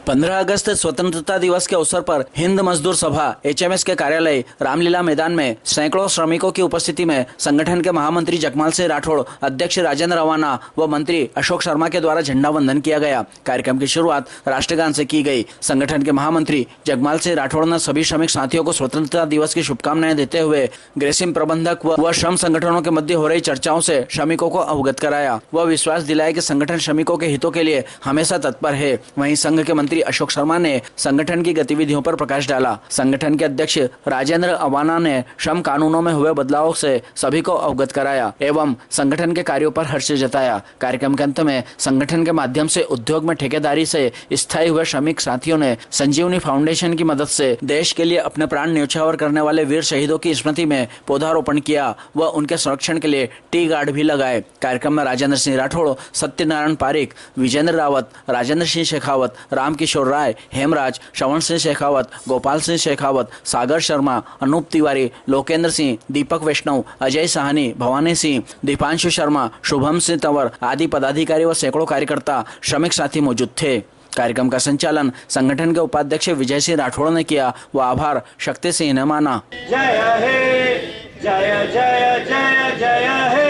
15 अगस्त स्वतंत्रता दिवस के अवसर पर हिंद मजदूर सभा एचएमएस के कार्यालय रामलीला मैदान में सैकड़ों श्रमिकों की उपस्थिति में संगठन के महामंत्री जगमाल सिंह राठौड़, अध्यक्ष राजेंद्र अवाना व मंत्री अशोक शर्मा के द्वारा झंडा वंदन किया गया। कार्यक्रम की शुरुआत राष्ट्रगान से की गई। संगठन के महामंत्री जगमाल सिंह राठौड़ ने सभी श्रमिक साथियों को स्वतंत्रता दिवस की शुभकामनाएं देते हुए ग्रेसिम प्रबंधक व श्रम संगठनों के मध्य हो रही चर्चाओं से श्रमिकों को अवगत कराया। वह विश्वास दिलाया कि संगठन श्रमिकों के हितों के लिए हमेशा तत्पर है। वहीं संघ के मंत्री अशोक शर्मा ने संगठन की गतिविधियों पर प्रकाश डाला। संगठन के अध्यक्ष राजेंद्र अवाना ने श्रम कानूनों में हुए बदलावों से सभी को अवगत कराया एवं संगठन के कार्यों पर हर्ष जताया। कार्यक्रम के अंत में संगठन के माध्यम से उद्योग में ठेकेदारी से स्थायी हुए श्रमिक साथियों ने संजीवनी फाउंडेशन की मदद से देश के लिए अपने प्राण न्यौछावर करने वाले वीर शहीदों की स्मृति में पौधारोपण किया व उनके संरक्षण के लिए टी गार्ड भी लगाए। कार्यक्रम में राजेंद्र सिंह राठौड़, सत्यनारायण पारिक, विजेंद्र रावत, राजेंद्र सिंह शेखावत, रामकिशोर राय, हेमराज, श्रवण सिंह शेखावत, गोपाल सिंह शेखावत, सागर शर्मा, अनूप तिवारी, लोकेंद्र सिंह, दीपक वैष्णव, अजय साहनी, भवानी सिंह, दीपांशु शर्मा, शुभम सिंह तंवर आदि पदाधिकारी व सैकड़ों कार्यकर्ता श्रमिक साथी मौजूद थे। कार्यक्रम का संचालन संगठन के उपाध्यक्ष विजय सिंह राठौड़ ने किया व आभार शक्ति सिंह ने माना। जय हे, जय जय जय जय हे,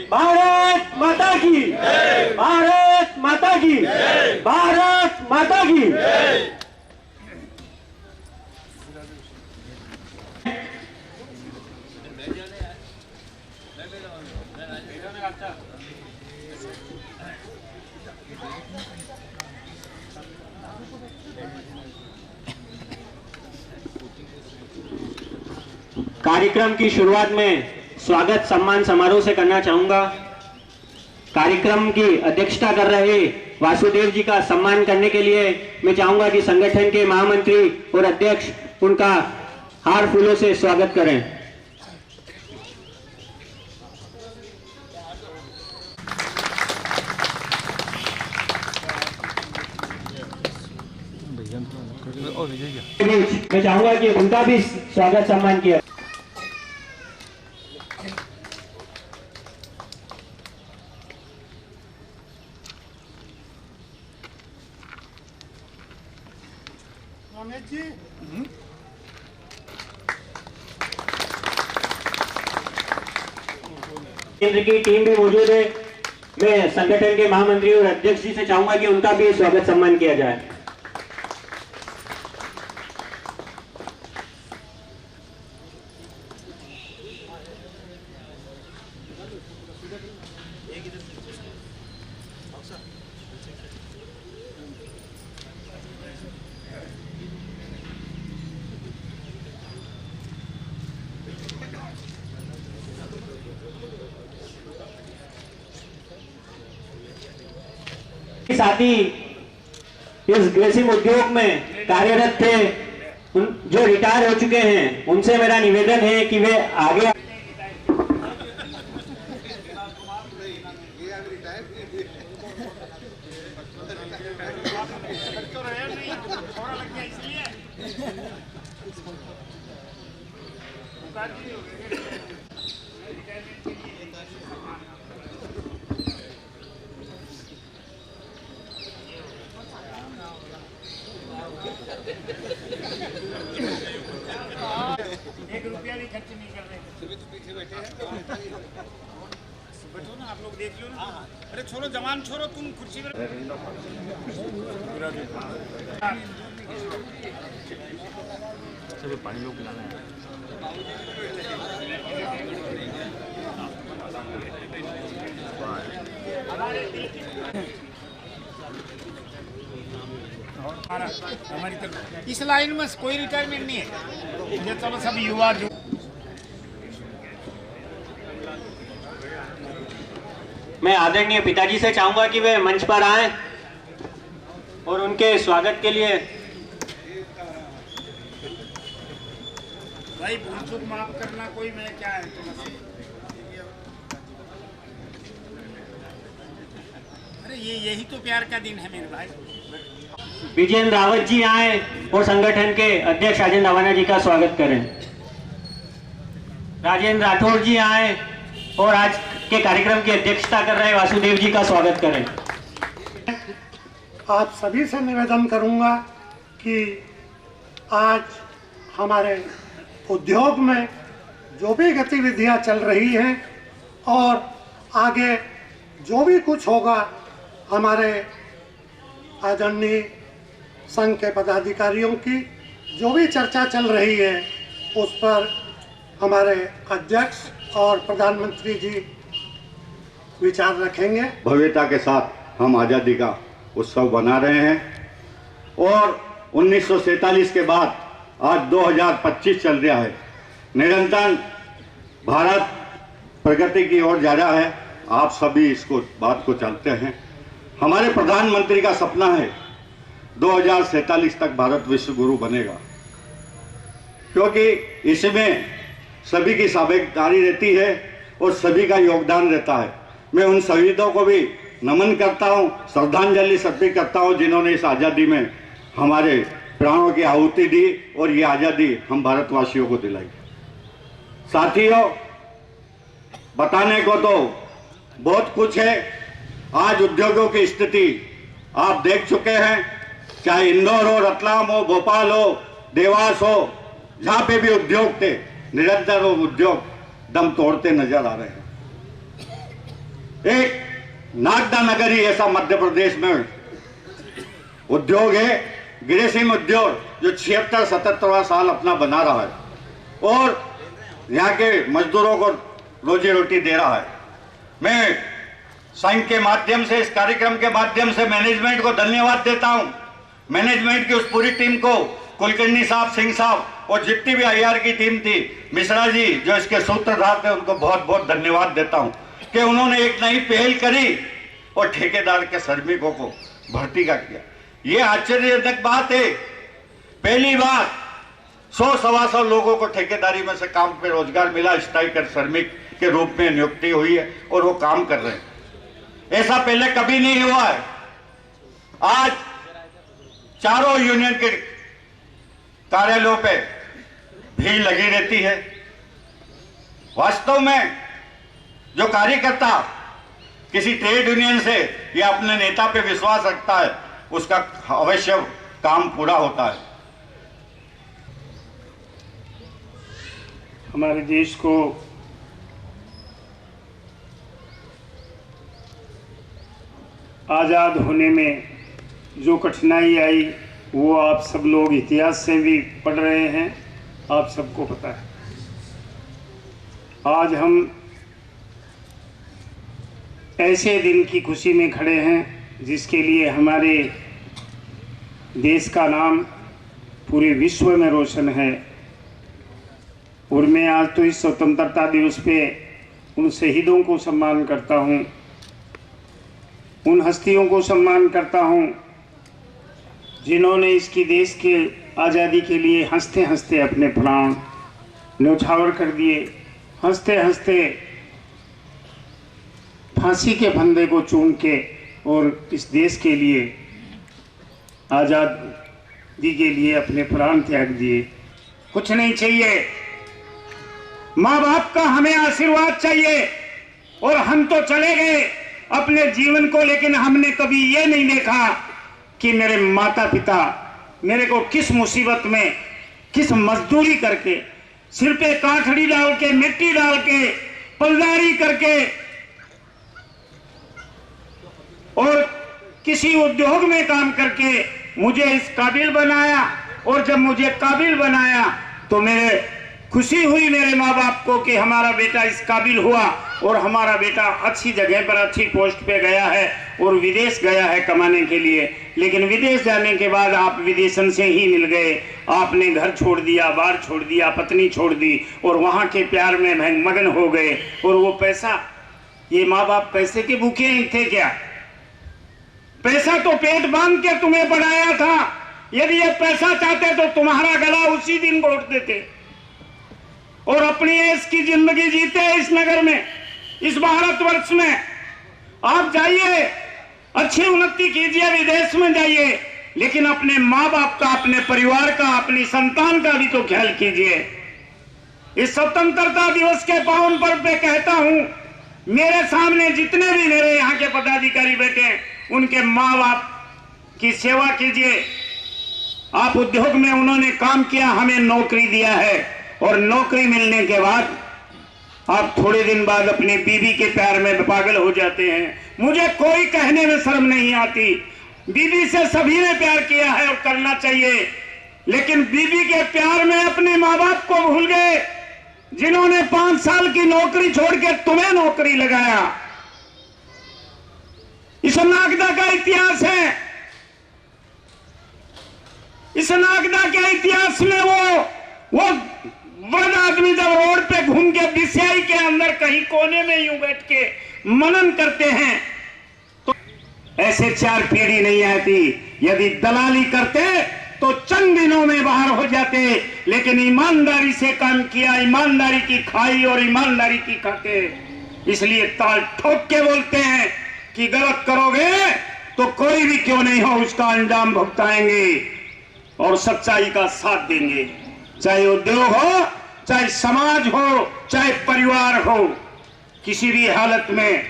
भारत माता की, भारत माता की, भारत माता की। कार्यक्रम की शुरुआत में स्वागत सम्मान समारोह से करना चाहूंगा। कार्यक्रम की अध्यक्षता कर रहे वासुदेव जी का सम्मान करने के लिए मैं चाहूंगा कि संगठन के महामंत्री और अध्यक्ष उनका हार फूलों से स्वागत करें। मैं चाहूंगा कि उनका भी स्वागत सम्मान किया। केंद्र की टीम भी मौजूद है। मैं संगठन के महामंत्री और अध्यक्ष जी से चाहूंगा कि उनका भी स्वागत सम्मान किया जाए। साथी इस ग्रेसिम उद्योग में कार्यरत थे, जो रिटायर हो चुके हैं, उनसे मेरा निवेदन है कि वे आगे ₹1 भी खर्च नहीं कर रहे। पीछे बैठे हैं, बैठो ना, आप लोग देख लो ना। अरे छोड़ो, जवान छोड़ो, तुम कुर्सी पर सभी पानी लोग पिलाना है। हमारी तरफ इस लाइन में कोई रिटायरमेंट नहीं है। चलो सब युवा जो मैं आदरणीय पिताजी से चाहूंगा कि वे मंच पर आएं और उनके स्वागत के लिए भाई भूल चूक माफ करना, कोई मैं क्या है। अरे यही तो प्यार का दिन है मेरे भाई। विजेंद्र रावत जी आए और संगठन के अध्यक्ष राजेंद्र अवाना जी का स्वागत करें। राजेंद्र राठौड़ जी आए और आज के कार्यक्रम की अध्यक्षता कर रहे वासुदेव जी का स्वागत करें। आप सभी से निवेदन करूंगा कि आज हमारे उद्योग में जो भी गतिविधियां चल रही हैं और आगे जो भी कुछ होगा, हमारे आदरणीय संघ के पदाधिकारियों की जो भी चर्चा चल रही है उस पर हमारे अध्यक्ष और प्रधानमंत्री जी विचार रखेंगे। भव्यता के साथ हम आज़ादी का उत्सव मना रहे हैं और 1947 के बाद आज 2025 चल रहा है। निरंतर भारत प्रगति की ओर जा रहा है। आप सभी इसको बात को जानते हैं। हमारे प्रधानमंत्री का सपना है 2047 तक भारत विश्व गुरु बनेगा, क्योंकि इसमें सभी की साझेदारी रहती है और सभी का योगदान रहता है। मैं उन शहीदों को भी नमन करता हूं, श्रद्धांजलि सभी करता हूं जिन्होंने इस आज़ादी में हमारे प्राणों की आहुति दी और ये आज़ादी हम भारतवासियों को दिलाई। साथियों, बताने को तो बहुत कुछ है। आज उद्योगों की स्थिति आप देख चुके हैं, चाहे इंदौर हो, रतलाम हो, भोपाल हो, देवास हो, जहां पे भी उद्योग थे, निरंतर वो उद्योग दम तोड़ते नजर आ रहे हैं। एक नागदा नगरी ऐसा मध्य प्रदेश में उद्योग है, गिरिसिम उद्योग, जो 76-77वां साल अपना बना रहा है और यहाँ के मजदूरों को रोजी रोटी दे रहा है। मैं संघ के माध्यम से, इस कार्यक्रम के माध्यम से मैनेजमेंट को धन्यवाद देता हूं। मैनेजमेंट की उस पूरी टीम को, कुलकर्णी साहब, सिंह साहब और जितनी भी IR की टीम थी, मिश्रा जी जो इसके सूत्रधार थे, उनको बहुत बहुत धन्यवाद देता हूं कि उन्होंने एक नई पहल करी और ठेकेदार के श्रमिकों को भर्ती का किया। ये आश्चर्यजनक बात है। पहली बार 100-125 लोगों को ठेकेदारी में से काम पे रोजगार मिला, स्थायी कर श्रमिक के रूप में नियुक्ति हुई है और वो काम कर रहे हैं। ऐसा पहले कभी नहीं हुआ है। आज चारों यूनियन के कार्यालयों पे भीड़ लगी रहती है। वास्तव में जो कार्यकर्ता किसी ट्रेड यूनियन से या अपने नेता पे विश्वास रखता है, उसका अवश्य काम पूरा होता है। हमारे देश को आज़ाद होने में जो कठिनाई आई वो आप सब लोग इतिहास से भी पढ़ रहे हैं, आप सबको पता है। आज हम ऐसे दिन की खुशी में खड़े हैं जिसके लिए हमारे देश का नाम पूरे विश्व में रोशन है। और मैं आज तो इस स्वतंत्रता दिवस पे उन शहीदों को सम्मान करता हूँ, उन हस्तियों को सम्मान करता हूँ जिन्होंने इसकी देश के आज़ादी के लिए हंसते हंसते अपने प्राण न्यौछावर कर दिए, हंसते हंसते फांसी के फंदे को चूम के और इस देश के लिए, आज़ादी के लिए अपने प्राण त्याग दिए। कुछ नहीं चाहिए, माँ बाप का हमें आशीर्वाद चाहिए। और हम तो चले गए अपने जीवन को, लेकिन हमने कभी ये नहीं देखा कि मेरे माता पिता मेरे को किस मुसीबत में, किस मजदूरी करके, सिर पे काठड़ी डाल के, मिट्टी डाल के, पलदारी करके और किसी उद्योग में काम करके मुझे इस काबिल बनाया। और जब मुझे काबिल बनाया तो मेरे खुशी हुई मेरे माँ बाप को कि हमारा बेटा इस काबिल हुआ और हमारा बेटा अच्छी जगह पर, अच्छी पोस्ट पे गया है और विदेश गया है कमाने के लिए। लेकिन विदेश जाने के बाद आप विदेशन से ही मिल गए, आपने घर छोड़ दिया, बार छोड़ दिया, पत्नी छोड़ दी और वहाँ के प्यार में मगन हो गए। और वो पैसा, ये माँ बाप पैसे के भूखे नहीं थे क्या? पैसा तो पेट बांध के तुम्हें पढ़ाया था। यदि ये पैसा चाहते तो तुम्हारा गला उसी दिन घोट देते और अपनी ऐश की जिंदगी जीते इस नगर में, इस भारतवर्ष में। आप जाइए, अच्छी उन्नति कीजिए, विदेश में जाइए, लेकिन अपने माँ बाप का, अपने परिवार का, अपनी संतान का भी तो ख्याल कीजिए। इस स्वतंत्रता दिवस के पावन पर्व पे कहता हूं, मेरे सामने जितने भी मेरे यहाँ के पदाधिकारी बैठे हैं, उनके माँ बाप कि सेवा कीजिए। आप उद्योग में उन्होंने काम किया, हमें नौकरी दिया है, और नौकरी मिलने के बाद आप थोड़े दिन बाद अपनी बीवी के प्यार में पागल हो जाते हैं। मुझे कोई कहने में शर्म नहीं आती, बीवी से सभी ने प्यार किया है और करना चाहिए, लेकिन बीवी के प्यार में अपने माँ बाप को भूल गए, जिन्होंने 5 साल की नौकरी छोड़ के तुम्हें नौकरी लगाया। इस नागदा का इतिहास है। इस नागदा के इतिहास में वो वृद्ध आदमी जब रोड पे घूम के बिस्याई के अंदर कहीं कोने में यूं बैठ के मनन करते हैं, तो ऐसे 4 पीढ़ी नहीं आती। यदि दलाली करते तो चंद दिनों में बाहर हो जाते, लेकिन ईमानदारी से काम किया, ईमानदारी की खाई और ईमानदारी की खाते। इसलिए ताल ठोक के बोलते हैं कि गलत करोगे तो कोई भी क्यों नहीं हो उसका अंजाम भुगताएंगे और सच्चाई का साथ देंगे। चाहे उद्योग हो, चाहे समाज हो, चाहे परिवार हो, किसी भी हालत में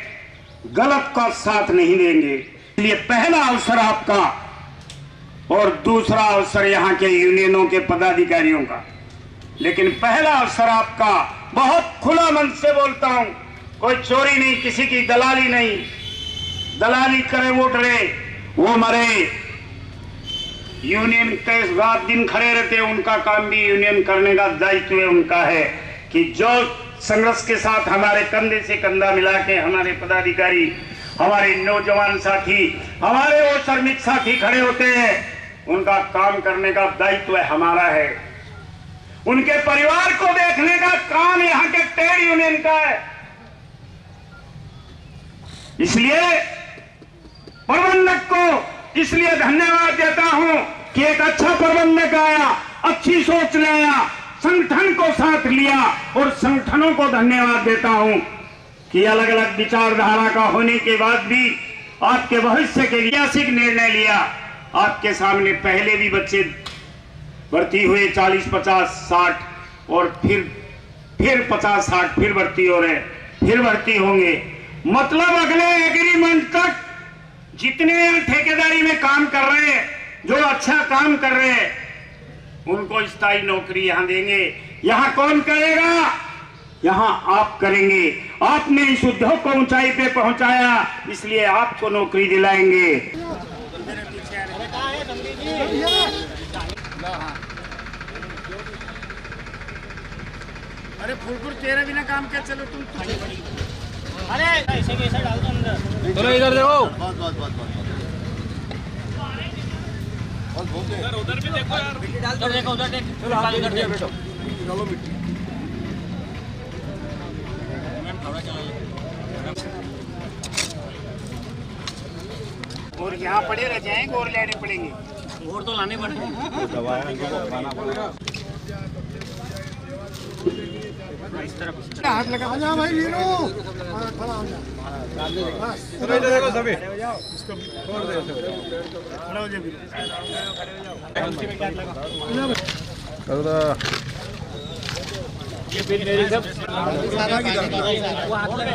गलत का साथ नहीं देंगे। इसलिए पहला अवसर आपका और दूसरा अवसर यहाँ के यूनियनों के पदाधिकारियों का, लेकिन पहला अवसर आपका। बहुत खुला मन से बोलता हूं, कोई चोरी नहीं, किसी की दलाली नहीं। दलाली करे वो डरे, वो मरे। यूनियन के रात दिन खड़े रहते हैं, उनका काम भी यूनियन करने का दायित्व उनका है कि जो संघर्ष के साथ हमारे कंधे से कंधा मिला के हमारे पदाधिकारी, हमारे नौजवान साथी, हमारे वो श्रमिक साथी खड़े होते हैं, उनका काम करने का दायित्व हमारा है। उनके परिवार को देखने का काम यहाँ के ट्रेड यूनियन का है। इसलिए प्रबंधक को इसलिए धन्यवाद देता हूं कि एक अच्छा प्रबंधक आया, अच्छी सोच ले आया, संगठन को साथ लिया, और संगठनों को धन्यवाद देता हूं कि अलग अलग विचारधारा का होने के बाद भी आपके भविष्य के लिए ऐतिहासिक निर्णय लिया। आपके सामने पहले भी बच्चे भर्ती हुए 40, 50, 60 और फिर 50, 60 फिर भर्ती हो रहे, फिर भर्ती होंगे। मतलब अगले एग्रीमेंट तक जितने ठेकेदारी में काम कर रहे हैं, जो अच्छा काम कर रहे हैं, उनको स्थायी नौकरी यहां देंगे। यहां कौन करेगा? यहां आप करेंगे। आपने इस उद्योग को ऊंचाई पे पहुंचाया, इसलिए आपको नौकरी दिलाएंगे। अरे फुलपुर तेरे बिना काम क्या, चलो तुम अरे ऐसे कैसे डाल दो अंदर। चलो इधर देखो, उधर भी देखो यार, उधर देखो, उधर देखो, उधर देखो। चलो मिट्टी और यहाँ पड़े रह जाएंगे और लेने पड़ेंगे, और तो लाने पड़ेंगे। हाथ लगा जा भाई वीरो, खड़ा हो जा। इधर देखो सभी, इसको छोड़ दे, खड़ा हो जा वीरो। ये बिल मेरी सब सारा की वो हाथ लगा।